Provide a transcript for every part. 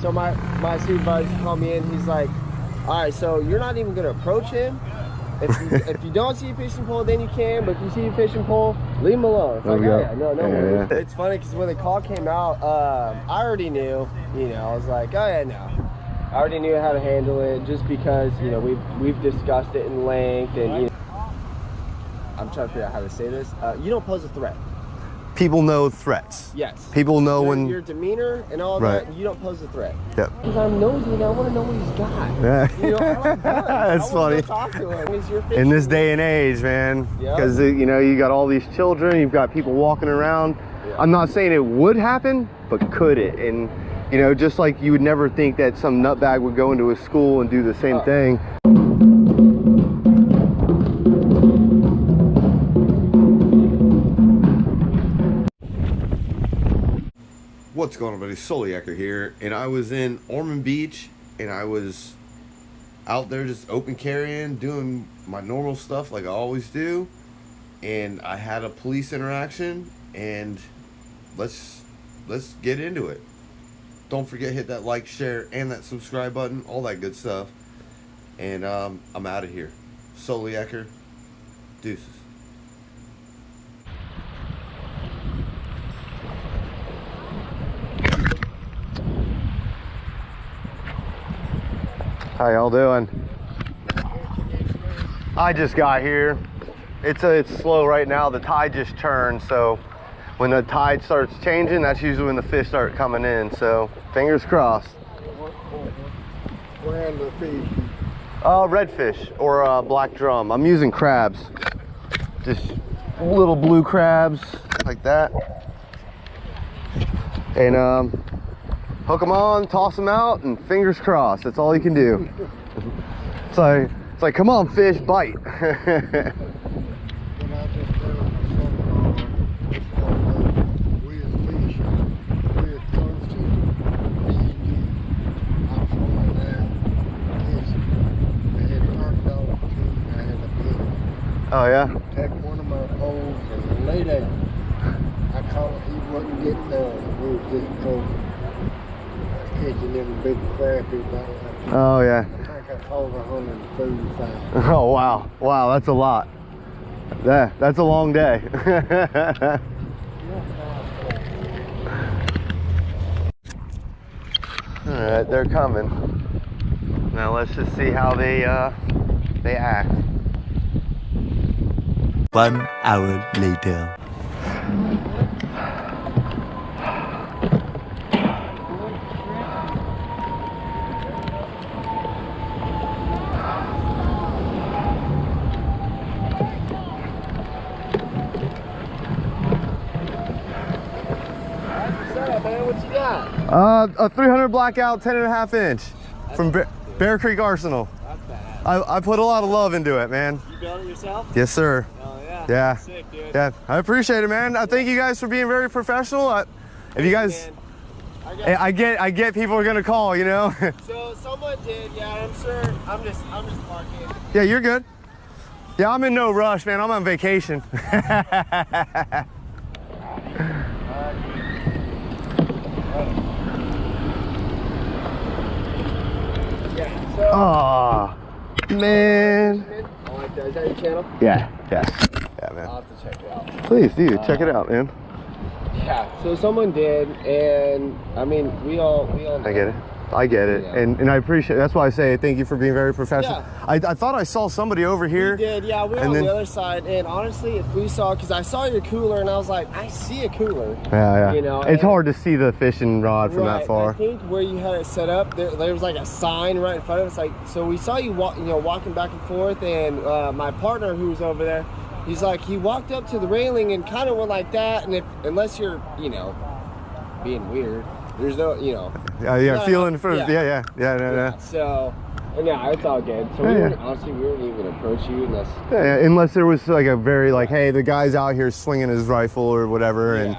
So my supervisor called me in. He's like, all right, so you're not even gonna approach him. If you don't see a fishing pole, then you can. But if you see a fishing pole, leave him alone. It's like, oh, yeah, no worries. Yeah. It's funny because when the call came out, I already knew. You know, I was like, oh yeah, no. I already knew how to handle it, just because we've discussed it in length, and I'm trying to figure out how to say this. You don't pose a threat. People know threats. Yes. People know when your demeanor and all that. You don't pose a threat. Yep. Because I'm nosy and I want to know what he's got. Yeah. You know, I like guns. That's funny. Talk to him. In this day and age, man, because you know, you got all these children, you've got people walking around. Yeah. I'm not saying it would happen, but could it? And you know, just like you would never think that some nutbag would go into a school and do the same thing. What's going on, buddy? Soliaker here, and I was in Ormond Beach, and I was out there just open carrying, doing my normal stuff like I always do, and I had a police interaction, and let's get into it. Don't forget, hit that like, share, and that subscribe button, all that good stuff, and I'm out of here. Soliaker, deuces. How y'all doing? I just got here. It's slow right now. The tide just turned, so when the tide starts changing, that's usually when the fish start coming in. So fingers crossed. What kind of fish? Redfish or black drum. I'm using crabs, just little blue crabs like that, and hook them on, toss them out, and fingers crossed. That's all you can do. It's like, come on, fish, bite. Oh yeah? Take one of my poles and lay down. I caught it, he wouldn't get done. We was just catching them big crappies. Oh yeah. I think I caught 135. Oh wow. Wow, that's a lot. That's a long day. Alright, they're coming. Now let's just see how they act. 1 hour later. What you got? A 300 blackout 10.5 inch from Bear Creek Arsenal. I put a lot of love into it, man. You built it yourself? Yes, sir. Oh yeah. Yeah. Sick, dude. Yeah, I appreciate it, man. I thank you guys for being very professional. If you guys, I get people are gonna call, you know. So someone did, yeah. I'm sure. I'm just parking. Yeah, you're good. Yeah, I'm in no rush, man. I'm on vacation. Yeah. So. Oh, man. I like that. Is that your channel? Yeah, man. I'll have to check it out. Please do. Check it out, man. Yeah. So someone did, and I mean, we all. I get it. I get it, yeah. and I appreciate it. That's why I say thank you for being very professional. Yeah. I thought I saw somebody over here. We did, yeah. We're on the other side, and honestly, if we saw, because I saw your cooler, and I was like, I see a cooler. Yeah. You know, it's hard to see the fishing rod from that far. I think where you had it set up, there was like a sign right in front of us. Like, so we saw you walking back and forth, and my partner who was over there, he's like, he walked up to the railing and kind of went like that, and unless you're, being weird. There's no, feeling for, yeah. So, yeah, it's all good. So honestly, we wouldn't even approach you unless there was like a very hey, the guy's out here swinging his rifle or whatever, and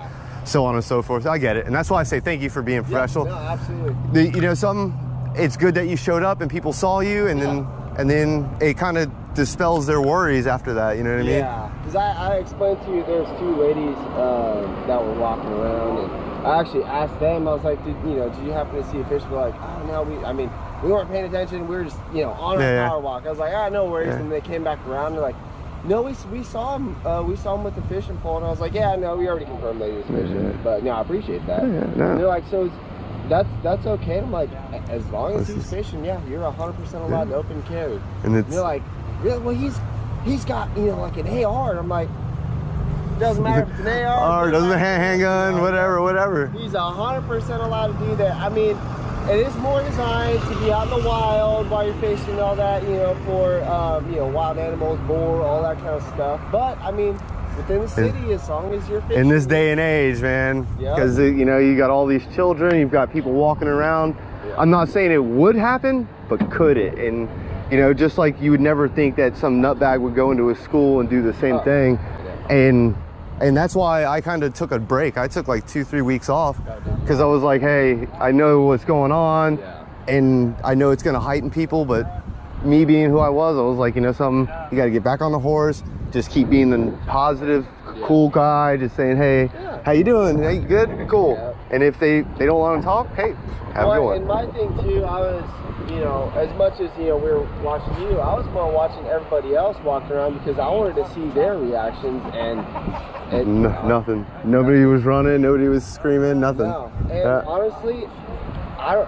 so on and so forth. I get it, and that's why I say thank you for being professional. No, absolutely. It's good that you showed up and people saw you, and then it kind of dispels their worries after that. You know what I mean? Yeah, because I explained to you there's two ladies that were walking around, and I actually asked them. I was like, did you happen to see a fish? They're like, oh no, we weren't paying attention. We were just on our power walk. I was like, no worries. And they came back around. They're like, no, we saw him. We saw him with the fishing pole. And I was like, yeah, no, we already confirmed that he was fishing. But no, I appreciate that. And they're like, so that's okay. I'm like, as long as he's fishing, yeah, you're 100% allowed to open carry. And they're like, really? Well, he's got like an AR. And I'm like, doesn't matter if it's an AR or doesn't a handgun, whatever. He's 100% allowed to do that. I mean, it is more designed to be out in the wild while you're fishing and all that, for wild animals, boar, all that kind of stuff. But I mean, within the city, as long as you're fishing. In this day and age, man, because you got all these children, you've got people walking around. Yeah. I'm not saying it would happen, but could it? And just like you would never think that some nutbag would go into a school and do the same thing. And that's why I kind of took a break. I took like 2-3 weeks off because I was like, hey, I know what's going on and I know it's going to heighten people, but me being who I was like, something, you got to get back on the horse, just keep being the positive, cool guy, just saying, hey, how you doing? Hey, good? Cool. And if they don't want to talk, hey, have a good one. And my thing too, I was, as much as, we were watching you, I was more watching everybody else walking around because I wanted to see their reactions and nothing. Nobody was running, nobody was screaming, nothing. No. And honestly, I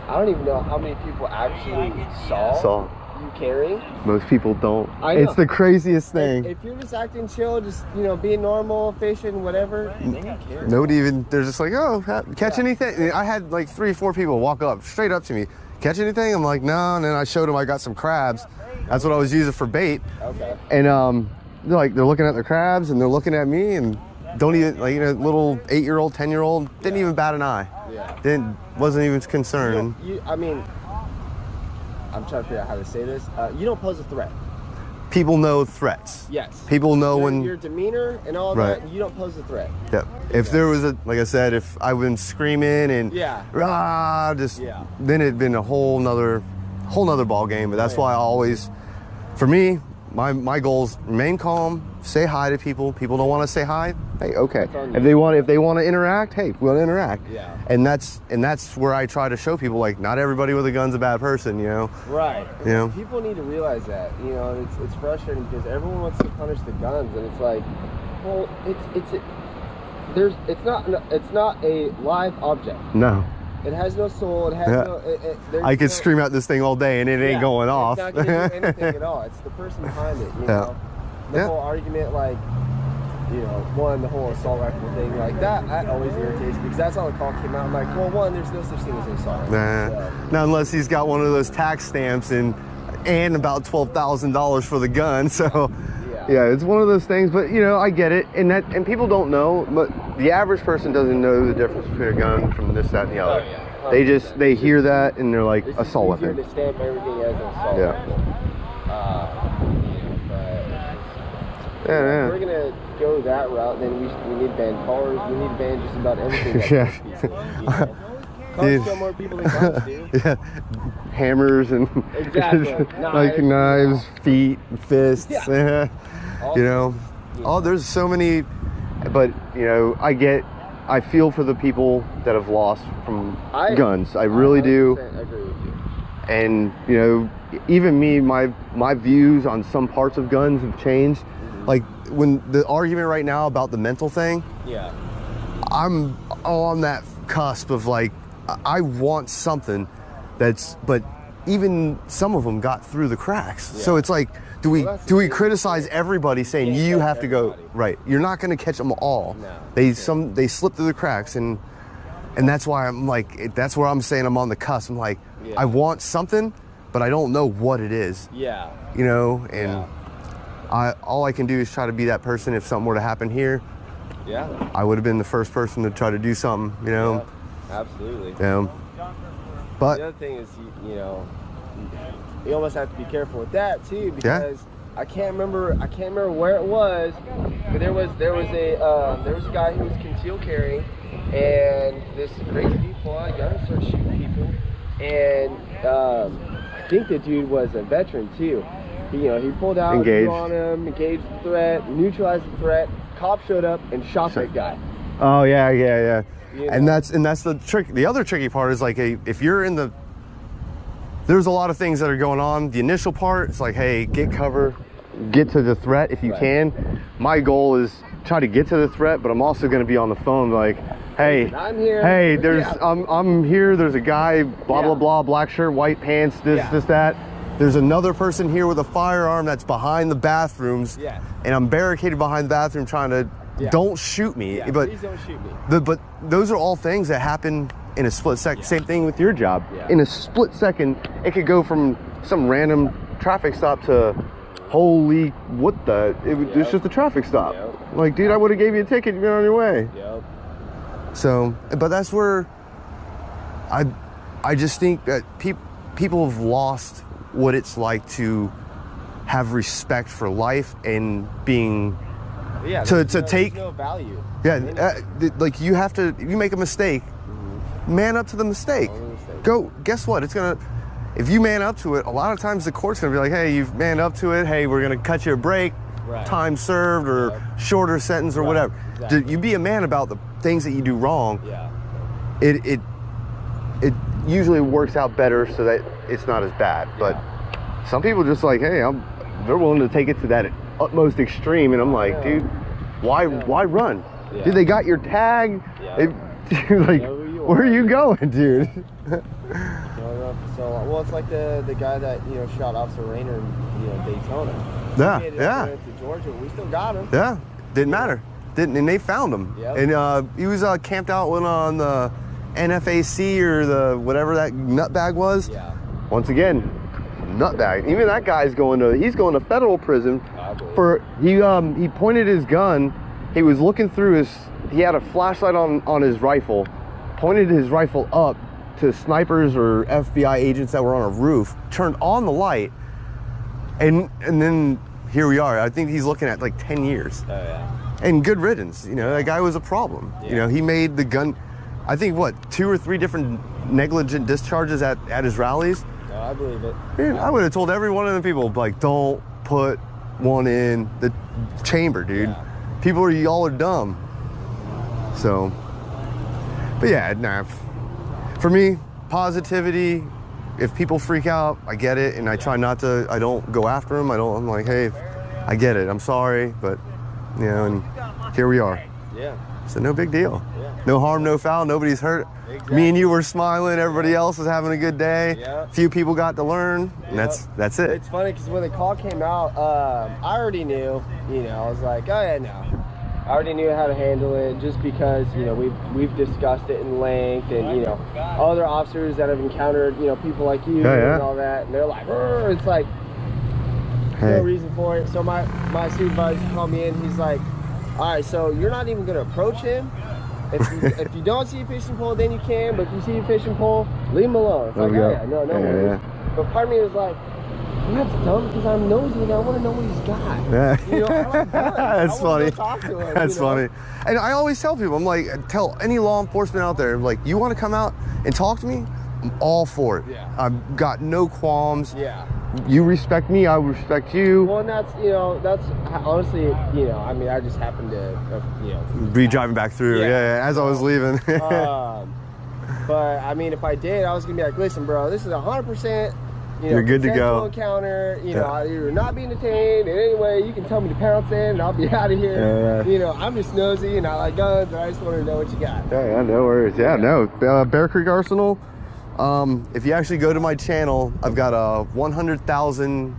don't even know how many people actually saw you carrying. Most people don't. It's the craziest thing. If you're just acting chill, just being normal, fishing, whatever, nobody cares. Nobody even. They're just like, oh, catch anything? I had like 3-4 people walk up straight up to me. Catch anything? I'm like, no. And then I showed them I got some crabs. That's what I was using for bait. Okay. And they're looking at their crabs and they're looking at me and don't even little 8-year-old, 10-year-old didn't even bat an eye. Yeah. Wasn't even concerned. I mean, I'm trying to figure out how to say this. You don't pose a threat. People know threats. Yes. People know when your demeanor and all that. You don't pose a threat. Yep. If there was like I said, if I went screaming and then it'd been a whole nother ball game. But that's why I always, for me, my goals remain calm, say hi to people. People don't want to say hi. Hey, okay. If they want to interact, hey, we'll interact. Yeah. And that's where I try to show people, like, not everybody with a gun's a bad person, Right. People need to realize that. It's frustrating because everyone wants to punish the guns, and it's like, well, it's not a live object. No. It has no soul. It has I could scream out this thing all day and it ain't going off. It's not going to do anything at all. It's the person behind it. The whole argument, like, the whole assault rifle thing, like that always irritates me because that's how the call came out. I'm like, well, there's no such thing as an assault rifle. Now, unless he's got one of those tax stamps and about $12,000 for the gun. So, yeah, it's one of those things. But I get it, and people don't know. But the average person doesn't know the difference between a gun from this, that, and the other. Oh, yeah. They hear that and they're like, assault weapon. To stamp everything as an assault rifle. If we're gonna go that route, then we need to ban cars. We need to ban just about everything. Cars kill more people than guns do. Yeah, hammers and like knives, feet, fists. Yeah. There's so many. But I feel for the people that have lost from guns. I really do. I agree with you. And even me, my views on some parts of guns have changed. Like when the argument right now about the mental thing, I'm on that cusp of like, I want something but even some of them got through the cracks. So it's like, do we criticize everybody saying you have to go right? You're not going to catch them all. No. They slip through the cracks, and that's why I'm like, that's where I'm saying I'm on the cusp. I'm like, I want something, but I don't know what it is. Yeah. All I can do is try to be that person. If something were to happen here, I would have been the first person to try to do something, Yeah, absolutely. But the other thing is, you almost have to be careful with that too, because I can't remember where it was, but there was a guy who was concealed carrying, and this crazy dude pulled out a gun and started shooting people, and I think the dude was a veteran too. He pulled out, drew on him, engaged the threat, neutralized the threat. Cop showed up and shot that guy. Oh yeah. You And know? that's the trick. The other tricky part is like, if you're in the, there's a lot of things that are going on. The initial part, it's like, hey, get cover, get to the threat if you can. My goal is try to get to the threat, but I'm also going to be on the phone like, hey, I'm here. Hey, I'm here. There's a guy, blah blah blah, black shirt, white pants, this that. There's another person here with a firearm that's behind the bathrooms. Yeah. And I'm barricaded behind the bathroom trying to, don't shoot me. Yeah, but please don't shoot me. But those are all things that happen in a split second. Same thing with your job. Yeah. In a split second, it could go from some random traffic stop to, holy, what the? It's just a traffic stop. Yep. Like, dude, I would have gave you a ticket. You've been on your way. Yep. So, but that's where I just think that people have lost what it's like to have respect for life and being to take no value. Yeah, like you have to. If you make a mistake, man up to the mistake. Go. Guess what? It's gonna. If you man up to it, a lot of times the court's gonna be like, "Hey, you've manned up to it. Hey, we're gonna cut you a break, time served, or shorter sentence, or whatever." Exactly. You be a man about the things that you do wrong. Yeah. It usually works out better so that it's not as bad. But some people just like, hey, they're willing to take it to that utmost extreme, and I'm like, dude, why run? Yeah. Dude, they got your tag. Yeah. Like, where are you going, dude? Well, it's like the guy that shot Officer Rayner in Daytona. Yeah, He yeah. to Georgia, we still got him. Yeah, didn't matter. Didn't, and they found him. Yep. And he was camped out on the NFAC or the whatever that nutbag was. Yeah. Once again, nutbag. Even that guy's going to federal prison for he pointed his gun. He was looking through he had a flashlight on his rifle, pointed his rifle up to snipers or FBI agents that were on a roof, turned on the light, and then here we are. I think he's looking at like 10 years. Oh yeah. And good riddance. That guy was a problem. Yeah. He made the gun, I think, 2 or 3 different negligent discharges at his rallies. No, I believe it. Man, I would have told every one of the people, like, don't put one in the chamber, dude. Yeah. Y'all are dumb. So, but yeah, nah. For me, positivity. If people freak out, I get it, and I try not to. I don't go after them. I'm like, hey, I get it. I'm sorry, but and here we are. Yeah. So no big deal. Yeah. No harm, no foul. Nobody's hurt. Exactly. Me and you were smiling. Everybody else was having a good day. Yeah. Few people got to learn, and that's it. It's funny because when the call came out, I already knew. I was like, oh yeah, no. I already knew how to handle it just because we've discussed it in length, and other officers that have encountered people like you and all that, and they're like, it's like no reason for it. So my supervisor called me in. He's like, all right, so you're not even gonna approach him. If you don't see a fishing pole, then you can. But if you see a fishing pole, leave him alone. It's like, no worries. But part of me was like, that's dumb because I'm nosy and I want to know what he's got. Yeah. I like That's funny. Talk to him, That's funny. And I always tell people, I'm like, tell any law enforcement out there, like, you want to come out and talk to me? I'm all for it. Yeah. I've got no qualms. Yeah. You respect me, I respect you. Well, and that's honestly, I just happened to, be driving back through, as I was leaving. But I mean, if I did, I was gonna be like, listen, bro, this is 100%. You're good to go. Encounter, you're not being detained in any way. You can tell me to pounce in, and I'll be out of here. I'm just nosy, and I like guns, and I just want to know what you got. Yeah, no worries. Yeah, no. Bear Creek Arsenal. If you actually go to my channel, I've got a 100,000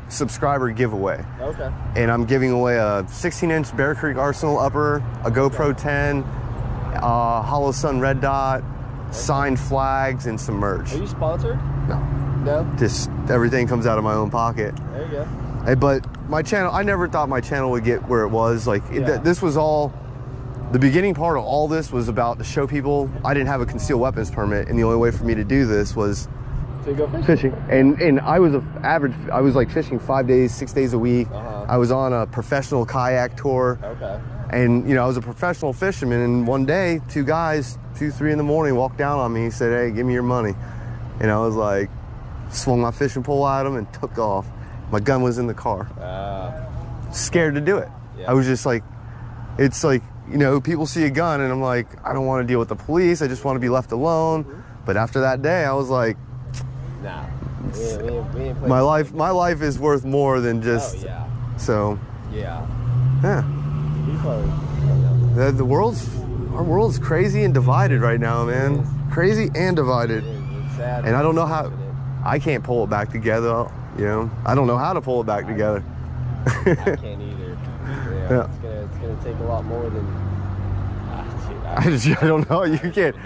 subscriber giveaway. Okay. And I'm giving away a 16-inch Bear Creek Arsenal upper, a GoPro 10, Hollow Sun Red Dot, signed flags, and some merch. Are you sponsored? No. Just everything comes out of my own pocket. There you go. Hey, but my channel, I never thought my channel would get where it was. Like, this was all, the beginning part of all this was about to show people I didn't have a concealed weapons permit, and the only way for me to do this was to go fishing. And I was I was like fishing 5 days, 6 days a week. I was on a professional kayak tour. Okay. And I was a professional fisherman, and one day 2 guys, 2, 3 in the morning, walked down on me and said, hey, give me your money. And I was like, swung my fishing pole at them and took off. My gun was in the car. Scared to do it. Yeah. I was just like, it's like, you know, people see a gun and I'm like, I don't want to deal with the police. I just want to be left alone. But after that day, I was like, nah, we ain't my life is worth more than just. Oh yeah. So. Yeah. Yeah. People are, our world's crazy and divided right now, man. Crazy and divided. It's sad. And I don't know how. I can't pull it back together. You know, I don't know how to pull it back together. I can't either. Yeah. It's gonna take a lot more than. I don't know. You can't.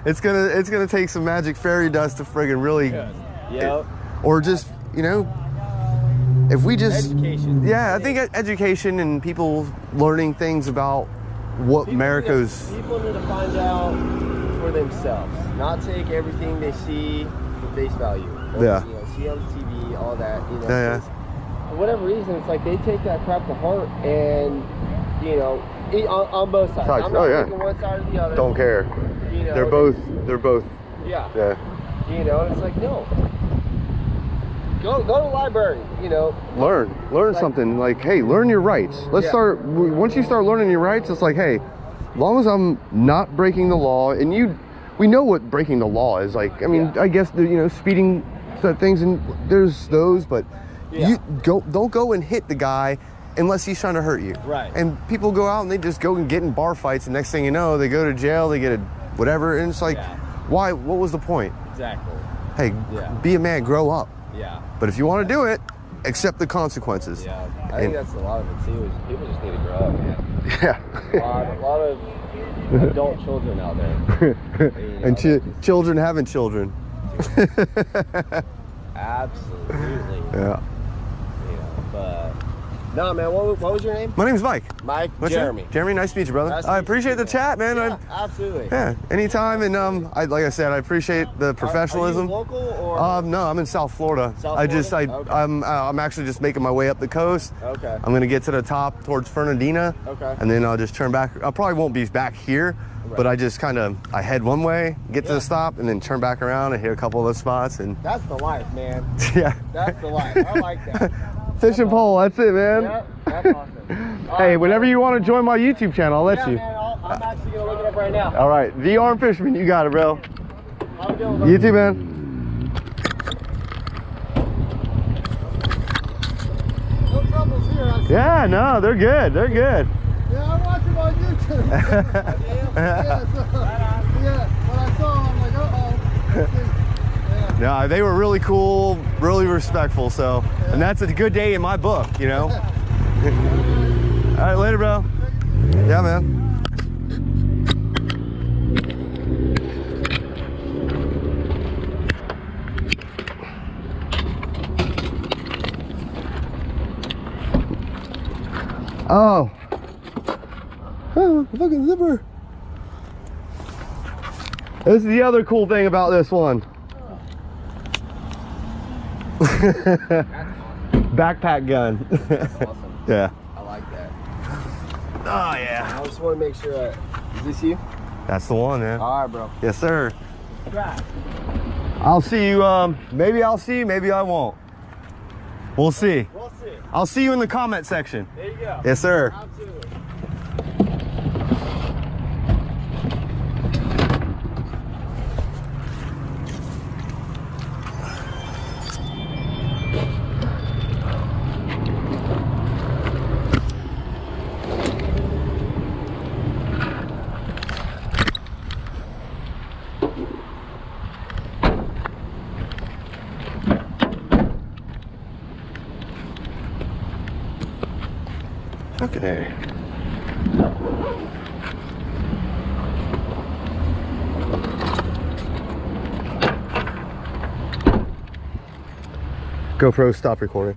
It's gonna take some magic fairy dust to friggin' really. Yep. Or just, you know, if we just. Education. Yeah, I think education and people learning things about what America's. People need to find out for themselves, not take everything they see for face value. Yeah. You know, see on TV, all that. You know. Yeah. For whatever reason, it's like they take that crap to heart, and you know, on both sides. I'm not picking one side or the other. Don't care. You know, They're both. Yeah. Yeah. You know, and it's like, no. Go to the library, you know. Learn like, something. Like, hey, learn your rights. Let's start. Once you start learning your rights, it's like, hey, as long as I'm not breaking the law, and we know what breaking the law is like. I mean, I guess you know, speeding things, and there's those, but you don't go and hit the guy unless he's trying to hurt you. Right. And people go out and they just go and get in bar fights, and next thing you know, they go to jail, they get a whatever, and it's like, why? What was the point? Exactly. Hey, be a man, grow up. Yeah. But if you want to do it, accept the consequences. Yeah. I think that's a lot of it too. Is people just need to grow up, man. Yeah. A lot of adult children out there. You know, and children having children. Absolutely. Yeah. You know, but no, man. What was your name? My name's Mike. Mike. What's Jeremy. Your? Jeremy, nice to meet you, brother. Nice to I meet appreciate you, the chat, man. Yeah, absolutely. Yeah, anytime. And like I said, I appreciate the professionalism. Are you local or? No, I'm in South Florida. Okay. I'm actually just making my way up the coast. Okay. I'm gonna get to the top towards Fernandina. Okay. And then I'll just turn back. I probably won't be back here. Right. But I just I head one way, get to the stop, and then turn back around and hit a couple of those spots. And that's the life, man. Yeah. That's the life. I like that. Fish and pole, that's it, man. Yep, that's awesome. Hey, whenever you want to join my YouTube channel, I'll let you. Man, I'm actually going to look it up right now. All right, The Armed Fisherman, you got it, bro. Have a good one, bro. You too, man. No troubles here. Yeah, no, they're good. They're good. Yeah, I'm watching on YouTube. When I saw them, I'm like, uh-oh. No, they were really cool, really respectful, so, and that's a good day in my book, you know? All right, later, bro. Yeah, man. Oh, fucking zipper. This is the other cool thing about this one. Backpack gun. That's awesome. Yeah. I like that. Oh yeah. I just want to make sure. Is this you? That's the one, man. All right, bro. Yes, sir. Right. I'll see you. Maybe I'll see you. Maybe I won't. We'll see. We'll see. I'll see you in the comment section. There you go. Yes, sir. Absolutely. Okay. GoPro, stop recording.